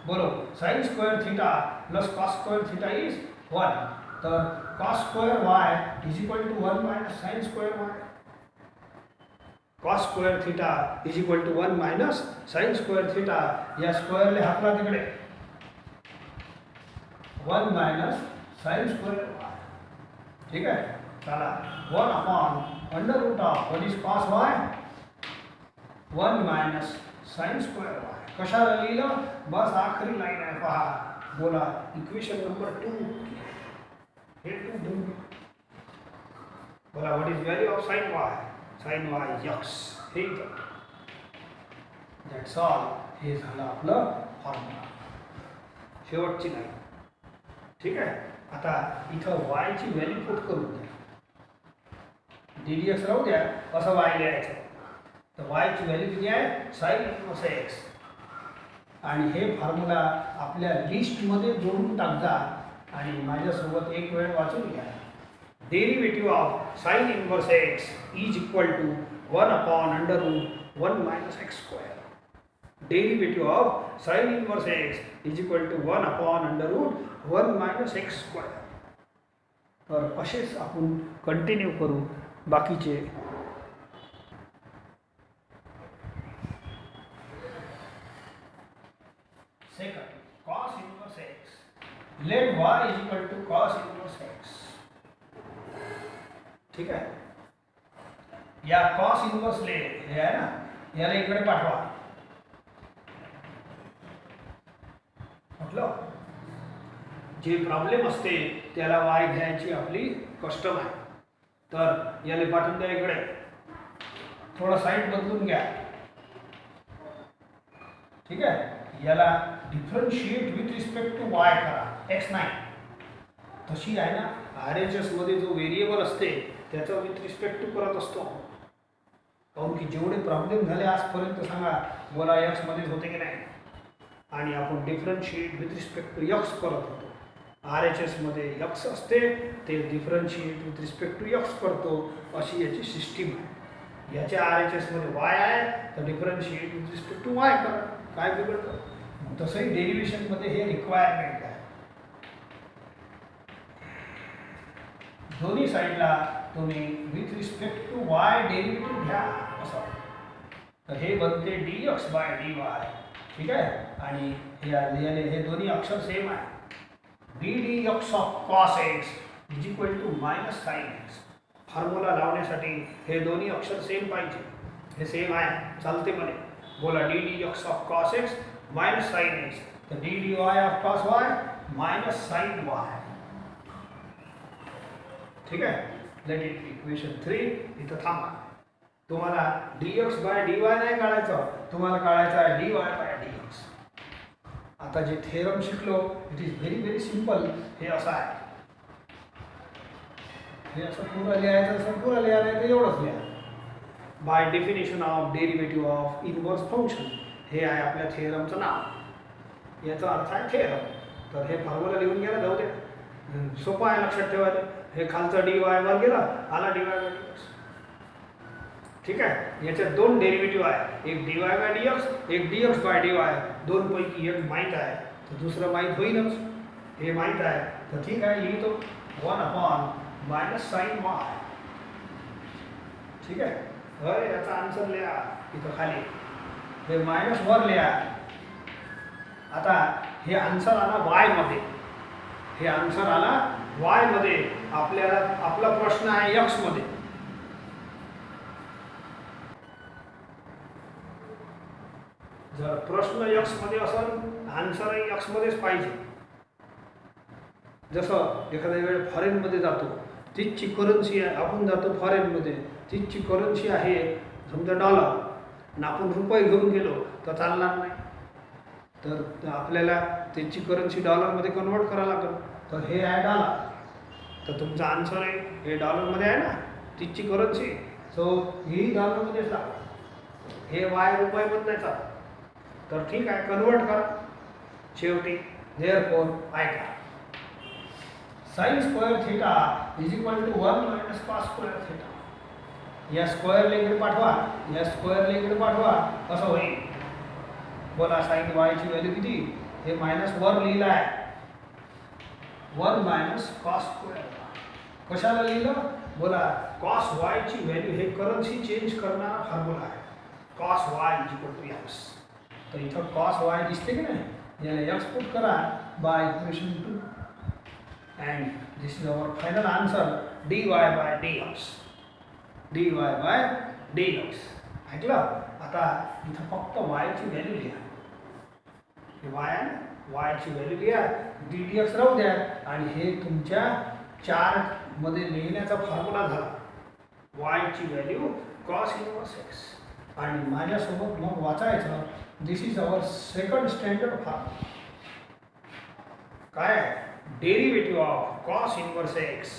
बोलो. Sine square theta plus cos square theta is 1. तर cos square y is equal to 1 minus sine square y. Cos square theta is equal to 1 minus sine square theta. या स्क्वेअरले हाकला तिकडे. 1 मायनस साइन स्क्वेअर वाय. ठीक आहे, चला. 1 upon under root of 1 is cos y, 1 minus sine square y. कशाला लिहिलं? बस आखरी लाईन आहे, पहा. बोला इक्वेशन नंबर 2. हे 2 बोला, what is value of sine y? Sine y x. हे दॅट्स ऑल. हे झालं आपलं फॉर्म्युला, शेवटची लाईन. ठीक आहे, आता इथं वायची व्हॅल्यू पुट करून द्या. डी डी एक्स राहू द्या, असं वाय लिहायचं. तर वायची व्हॅल्यू किती आहे? Sign inverse x. आणि हे फॉर्म्युला आपल्या लिस्टमध्ये जोडून टाकजा आणि माझ्यासोबत एक वेळ वाचून घ्या. Derivative of sine inverse x is equal to 1 upon under root 1 minus x square. Derivative of sine inverse x is equal to 1 upon under root 1 minus x square. तर असेच आपण कंटिन्यू करू बाकीचे. Second, cos inverse x. Let y is equal to cos inverse x. ठीक आहे, या cos inverse ले हे आहे ना, याला इकडे पाठवा. म्हटलं जे प्रॉब्लेम असते त्याला y घ्यायची आपली कस्टम आहे. तर याला पाठवून द्या इकडे, थोडा साईड बदलून घ्या. ठीक आहे, याला differentiate with respect to y करा, एक्स नाही. तशी आहे ना RHS मध्ये जो व्हेरिएबल असते त्याचा विथ रिस्पेक्ट टू करत असतो. काहून की जेवढे प्रॉब्लेम झाले आजपर्यंत सांगा बोला एक्स मध्येच होते की नाही, आणि आपण differentiate with respect to x करत होतो. RHS मध्ये एक्स असते ते differentiate with respect to x करतो, अशी याची सिस्टीम आहे. याच्या RHS मध्ये वाय आहे तर differentiate with respect to y करा, काय बिघडतं. तसंही डेरिव्हेशनमध्ये हे रिक्वायरमेंट आहे. दोन्ही साईडला तुम्ही with respect to y derivative घ्या असं. तर हे बनते dx/dy. ठीक आहे, आणि हे दोन्ही अक्षर सेम आहे. ddx of cos x is equal to minus sine x. Formula लावण्यासाठी हे दोन्ही अक्षर सेम पाहिजे. हे सेम आहे चालते म्हणे. बोला ddx of cos x minus sine x, तर dy of cos y minus sine y. ठीक आहे, लेट इट इक्वेशन 3 इथं थांबा. तुम्हाला dx/dy नाही काढायचं, तुम्हाला काढायचं आहे dy/dx. आता जे थेरम शिकलो it is very very simple. हे असं आहे, हे असं पुरं लिहायचं, असं पुरं लिहायचं, एवढंच लिहा. Bye definition of derivative of inverse function, हे आहे आपल्या थेरमचं नाव. याचा अर्थ आहे थेरम. तर हे फॉर्म्युला लिहून घ्या, जाऊ दे, सोपं आहे लक्षात ठेवायला. हे खालचं dy वर गेला, आला dy/dx. ठीक आहे, याच्यात दोन डेरिव्हेटिव्ह आहे, एक dy/dx, एक dx/dy. दोन पैकी एक माहीत आहे तर दुसरं माहीत होईनच. हे माहीत आहे तर ठीक आहे, लिहितो 1/- sin y. ठीक आहे, अरे याचा आन्सर लिहा इथं खाली, हे मायनस वर लिहा. आता हे आन्सर आला y मध्ये, हे आन्सर आला y मध्ये. आपल्याला आपला प्रश्न आहे x मध्ये. जर प्रश्न x मध्ये असेल आन्सरही x मध्येच पाहिजे. जसं एखाद्या वेळ फॉरेनमध्ये जातो, तिथची करन्सी आहे, आपण जातो फॉरेनमध्ये, तिथची करन्सी आहे समजा डॉलर, आणि आपण रुपये घेऊन गेलो तर चालणार नाही. तर आपल्याला त्याची करन्सी डॉलरमध्ये कन्वर्ट करावं लागेल. तर हे आहे डॉलर, तर तुमचा आन्सर आहे हे डॉलरमध्ये आहे ना, तिथची करन्सी, सो ही डॉलरमध्येच लागेल. हे वाय रुपये बदलायचा, तर ठीक आहे कन्वर्ट करा. शेवटी देअरफॉर ऐका, sine square theta is equal to 1 - cos square theta. या स्क्वेअरला इकडे पाठवा, या स्क्वेअरला इकडे पाठवा, कसं होईल. बोला साइन y ची व्हॅल्यू किती, हे मायनस वर लिहिलं आहे 1 - cos स्क्वेअर. कशाला लिहिलं बोला, cos y ची व्हॅल्यू, हे करन्सी चेंज करणारा फॉर्म्युला आहे. cos y is equal to x. तर इथं cos y दिसते की नाही, याला x पुट करा bye equation 2 and this is our final answer dy/dx. dy/dx. ऐकलं. आता इथं फक्त y ची व्हॅल्यू लिहा, हे y आहे, y ची व्हॅल्यू लिहा, ddx राहू द्या, आणि हे तुमच्या चार्ट मध्ये लिहिण्याचा फॉर्म्युला झाला. y ची व्हॅल्यू cos इनव्हर्स x. आणि माझ्यासोबत मग वाचायचं, this is our second standard form. काय, derivative of cos inverse x,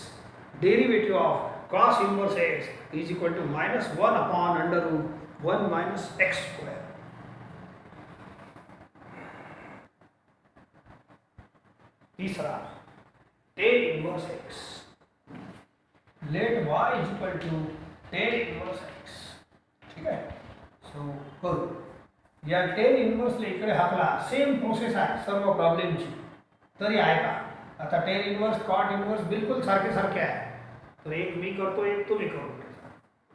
derivative of cos inverse x is equal to -1/√1 - x square. तीसरा tan inverse x. Let y is equal to tan inverse x. ठीक आहे, सो करू. या tan इनवर्सला इकडे हाकला, सेम प्रोसेस आहे सर्व प्रॉब्लेमची. तरी आहे का, आता tan इनवर्स cot इनवर्स बिलकुल सारखे सारखे आहे. तर एक मी करतो, एक तुम्ही करू.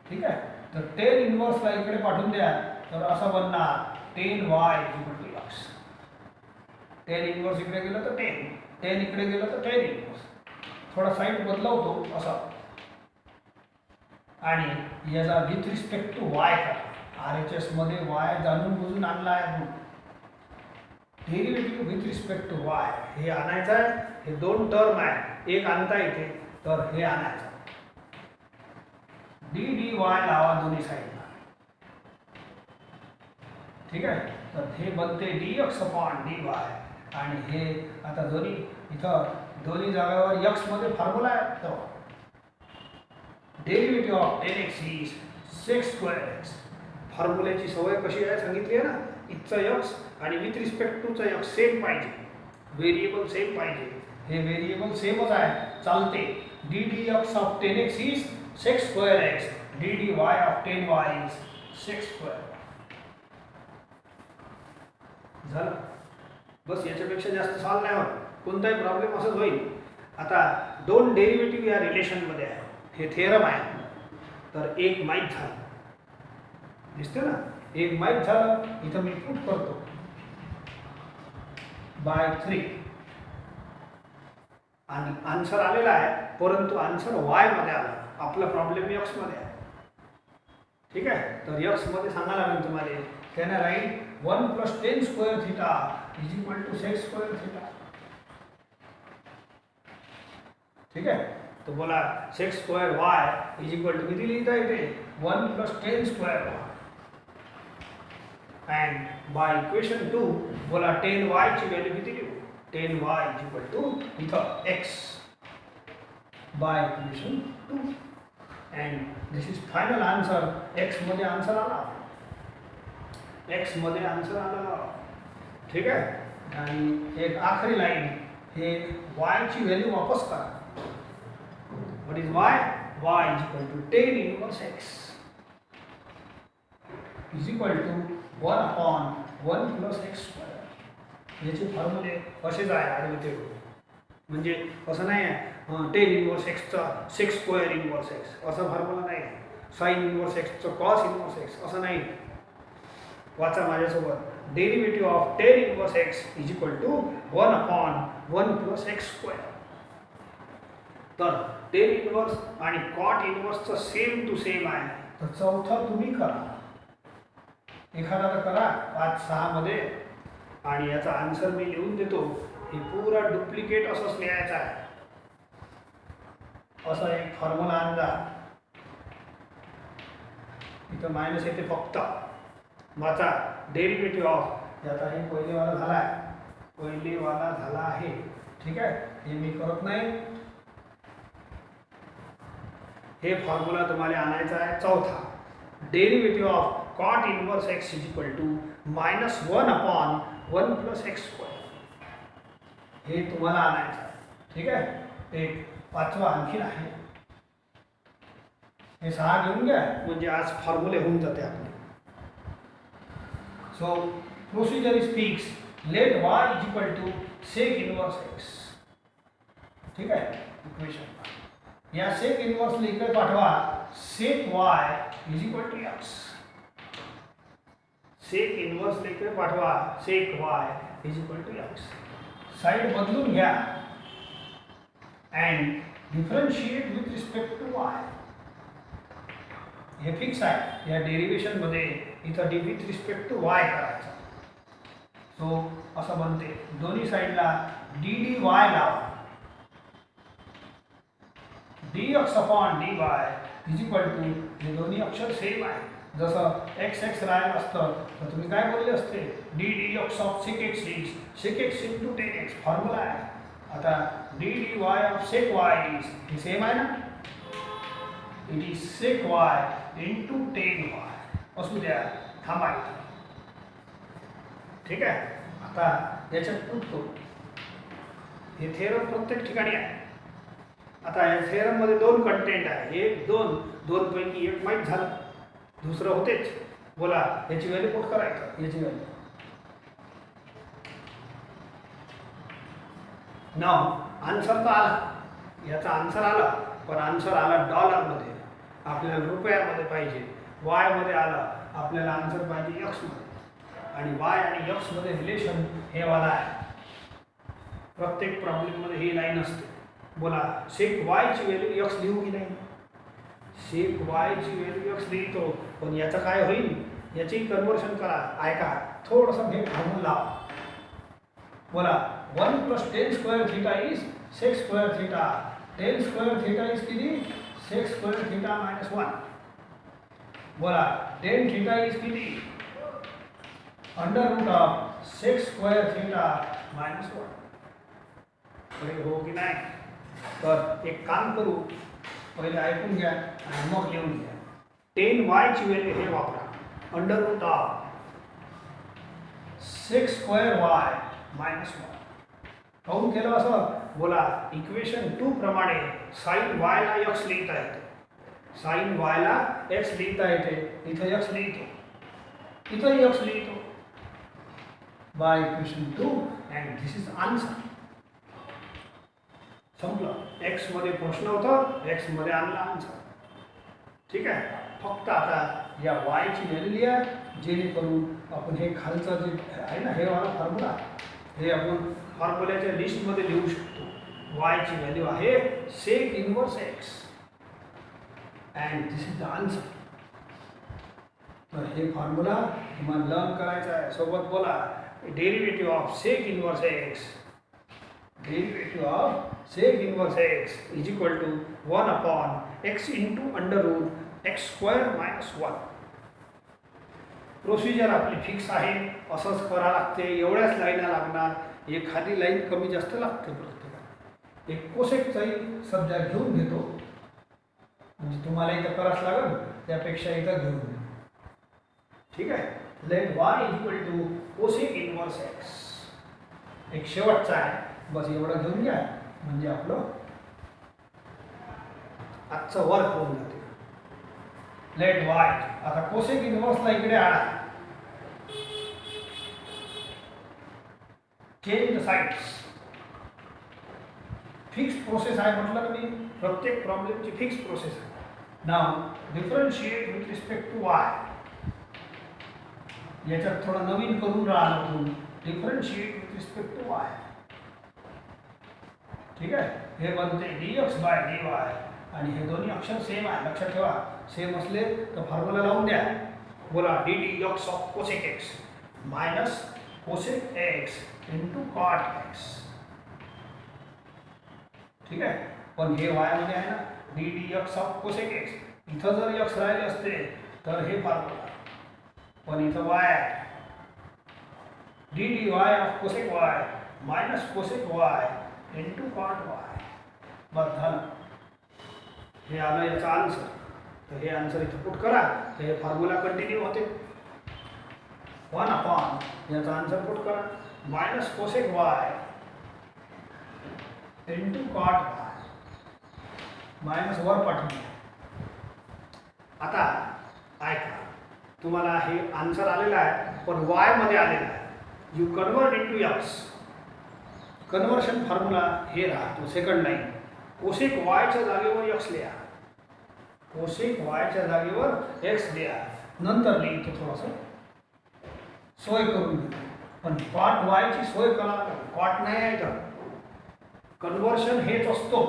ठीक आहे, तर tan इनवर्सला इकडे पाठवून द्या, तर असं बनणार tan y is equal to x. tan inverse इकडे गेलं तर tan इकडे गेलं तर tan इनवर्स. थोडा साईड बदलवतो असा, आणि याचा विथ रिस्पेक्ट टू y करा. RHS मध्ये y जाणून बुजून आणला आहे. Derivative with respect to y हे आणायचं आहे. हे दोन टर्म आहे, एक आणता येते तर हे आणायचं. डी डी वाय लावा दोन्ही साईडला. ठीक आहे. तर हे बनते dx अपॉन dy आणि हे आता दोन्ही इथं दोन्ही जागेवर x मध्ये फॉर्म्युला आहे. तो derivative of 10x is sec square x. फॉर्म्युल्याची सवय कशी आहे सांगितली आहे ना. इथचा x आणि विथ रिस्पेक्ट टू चा x सेम पाहिजे, व्हेरिएबल सेम पाहिजे. हे व्हेरिएबल सेमच आहे चालते. ddx of 10x is sec square x, dy of 10y is sec square. झालं. बस याच्यापेक्षा जास्त सॉल्व नाही होत. कोणताही प्रॉब्लेम असंच होईल. आता दोन डेरिव्हेटिव्ह या रिलेशनमध्ये आहे. हे थेरम आहे. तर एक माहीत झालं दिसते ना. एक माहीत झालं. इथं मी पुट करतो बाय 3 आणि आन्सर आलेला आहे. परंतु आन्सर वाय मध्ये आला. आपला प्रॉब्लेम एक्स मध्ये आहे. ठीक आहे. तर एक्स मध्ये सांगायला लागेल तुम्हाला. Can I write 1 + 10 square theta is equal to sec square theta. ठीक आहे. तो बोला sec square y is equal to किती लिहिता येते 1 + 10 square y. And by equation 2 बोला 10y ची व्हॅल्यू किती लिहू. 10y इज इक्वल टू इथं x by equation 2. And this is final answer. x मध्ये आन्सर आला. x मध्ये आन्सर आला. ठीक आहे. आणि एक आखरी लाईन हे y ची व्हॅल्यू वापस करा. What is y? y is equal to 10 inverse x is equal to 1 upon 1 + x square. याचे फॉर्म्युले असेच आहे आधी. म्हणजे असं नाही आहे 10 इनवर्स एक्सचा sec स्क्वेअर इनवर्स x असा फॉर्म्युला नाही. साइन इनवर्स एक्सचं कॉस इनवर्स x असं नाही. वाचा माझ्यासोबत. Derivative of 10 inverse x is equal to 1 upon 1 + x square. तर 10 इनवर्स आणि कॉट इनवर्सचं सेम टू सेम आहे. तर चौथा तुम्ही करा. एखादा तर करा 5-6 मध्ये. आणि याचा आन्सर मी लिहून देतो. हे पुरा डुप्लिकेट असंच लिहायचं आहे. असा एक फॉर्म्युला आणला. इथं मायनस येते फक्त. वाचा. डेरिव्हेटिव्ह ऑफ याचा हे पहिलेवाला झाला आहे. पहिलेवाला झाला आहे. ठीक आहे. हे मी करत नाही. हे फॉर्म्युला तुम्हाला आणायचा आहे चौथा. Derivative of cot inverse x is equal to -1 upon 1 + x square. हे तुम्हाला आणायचं आहे. ठीक आहे. एक पाचवा आणखीन आहे. हे 6 घेऊन घ्या म्हणजे आज फॉर्म्युले होऊन जाते आपले. So procedure speaks let y is equal to sec inverse x. ठीक आहे. इक्वेशन या sec इनवर्सला इकडे पाठवा. sec y is equal to x. sec इनवर्सला इकडे पाठवा. sec y is equal to x. Side बदलून घ्या and differentiate with respect to y. हे फिक्स आहे. या डेरिव्हेशन मध्ये इथं विथ रिस्पेक्ट टू y करायचं. सो असं बनते. दोन्ही साईडला dy लावा. dx upon dy is equal to हे दोन्ही अक्षर सेम आहे. जसं x राहिलं असतं तर तुम्ही काय बोलले असते ddx of sec x is sec x into 10x formula आहे. आता dy of sec y is हे सेम आहे ना. It is sec y into 10y. असू द्या. थांबा. ठीक आहे. आता याच्यात पुट करू. हे थेरम प्रत्येक ठिकाणी आहे. आता या थेरम मध्ये 2 कंटेंट आहे. 1 2 पैकी एक माहीत झालं. दुसरं होतेच. बोला याची व्हॅल्यू पुट करायचं. याची व्हॅल्यू नाव आन्सर तर आला. याचा आन्सर आला. पण आन्सर आला डॉलरमध्ये. आपल्याला रुपयामध्ये पाहिजे. वाय मध्ये आला. आपल्याला आन्सर पाहिजे एक्स मध्ये. आणि वाय आणि एक्स मध्ये रिलेशन हे वाला आहे. प्रत्येक प्रॉब्लेम मध्ये ही लाईन असते. बोला sec y ची व्हॅल्यू x लिहू की नाही. sec y ची व्हॅल्यू x लिहितो. पण याचं काय होईल याची कन्वर्शन करा. ऐका थोडंसं हे थांबून लावा. बोला 1 + 10 square theta is sec square theta. 10 square theta is किती sec स्क्वेअर थीटा -1. बोला टेन थीटा इज किती under root of sec square theta minus 1 हो की नाही. तर एक काम करू, पहिले ऐकून घ्या आणि मग लिहून घ्या. 10y ची व्हॅल्यू हे वापरा under root of sec square y minus 1. काऊन केलं असं बोला. इक्वेशन 2 प्रमाणे साइन y ला x लिहिता येते, साइन y ला x लिहिता येते. इथं x लिहितो, इथं x लिहितो bye equation 2 and this is answer. संपलं. x मध्ये प्रश्न होता, x मध्ये आणला आन्सर. ठीक आहे. फक्त आता या y ची व्हॅल्यू लिहा, जेणेकरून आपण हे खालचं जे आहे ना हे वाला फॉर्म्युला हे आपण फॉर्म्युल्याच्या लिस्टमध्ये लिहू शकतो. y ची व्हॅल्यू आहे sec inverse x and this is the answer. तर हे फॉर्म्युला तुम्हाला लर्न करायचा आहे. सोबत बोला derivative of sec inverse x, derivative of sec inverse x is equal to 1 upon x into under root x square minus 1. Procedure आपली फिक्स आहे, असंच करा लागते. एवढ्याच लाईना लागणार, एखादी लाईन कमी जास्त लागते प्रत्येकाला. एक कोसेकचाही सब्जेक्ट घेऊन घेतो, म्हणजे तुम्हाला इथं करावंच लागेल, त्यापेक्षा इथं घेऊन घ्या. ठीक आहे. Let y equal to cosec inverse x. एक शेवटचा आहे, बस एवढं घेऊन घ्या म्हणजे आपलं आजचं वर्क होऊन जाते. लेट y आता कोसेक इनवर्सला इकडे आणा, change the sides. Fix process आहे म्हटलं की प्रत्येक प्रॉब्लेमची फिक्स प्रोसेस आहे. Now differentiate with respect to y. याच्यात थोडं नवीन करून राहिलो, differentiate with respect to y. ठीक आहे. हे बनते dx बाय dy आणि हे दोन्ही अक्षर सेम आहे, लक्षात ठेवा. सेम असले तर फॉर्म्युला लावून द्या. बोला ddx of cosec x minus cosec x into cot x. ठीक आहे. पण हे y मध्ये आहे ना ddx ऑफ कोसेक x. इथं जर x राहिले असते तर हे फॉर्म्युला, पण इथं y आहे. dy of cosec y minus cosec y into cot y. बस झालं. हे आलं याचा आन्सर. तर हे आन्सर इथं पुट करा, तर हे फॉर्म्युला कंटिन्यू होते. 1 अपॉन याचा आन्सर पुट करा minus cosec y into cot y. Minus वर पाठवून. आता ऐका, तुम्हाला हे आन्सर आलेला आहे, पण y मध्ये आलेला आहे. You convert into x. Conversion formula हे राहतो सेकंड लाईन. कोसेक वायच्या जागेवर x लिहा, कोसेक वायच्या जागेवर x लिहा. नंतर लिहितो थोडंसं सोय करून घेतो, पण कॉट वायची सोय करा. कॉट नाही आहे तर कन्वर्शन हेच असतो,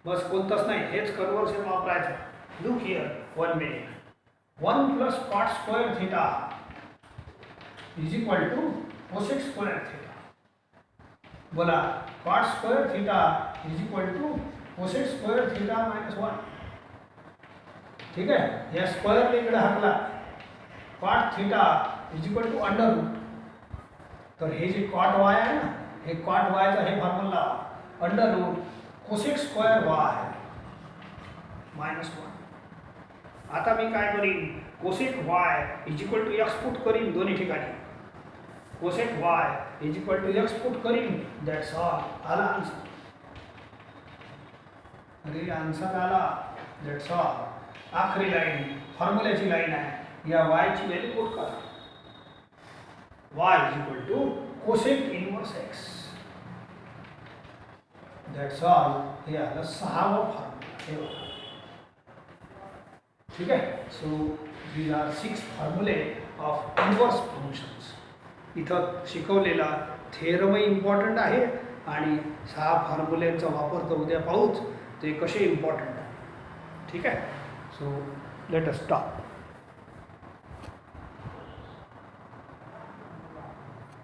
बस कोणतंच नाही, हेच कन्वर्शन वापरायचं. Look here 1 minute. 1 plus cot square theta is equal to cosec square theta. बोला cot square theta is equal to cosec square theta minus 1. ठीक आहे. या स्क्वेअर इकडे हाकला. Cot theta is equal to under root. तर हे जे कॉट वाय आहे ना, हे कॉट वायचा हे formula under root cosec square y minus 1. आता मी काय करीन, cosec y is equal to x put करीन दोन्ही ठिकाणी. Cosec y is equal to x put करीन. That's all. आला आन्सर. अरे आन्सर आला. That's all. आखरी लाईन फॉर्म्युल्याची लाईन आहे. या y ची व्हॅल्यू पुट करा. y is equal to cosec inverse x. That's all. हे आलं 6वं फॉर्म्युला. ठीक आहे. सो दीज आर 6 फॉर्म्युले ऑफ इनवर्स फंक्शन्स. इथं शिकवलेला थेरमही इम्पॉर्टंट आहे आणि 6 फॉर्म्युल्यांचा वापर तर उद्या पाहूच ते कसे इम्पॉर्टंट आहे. ठीक आहे. So let us stop.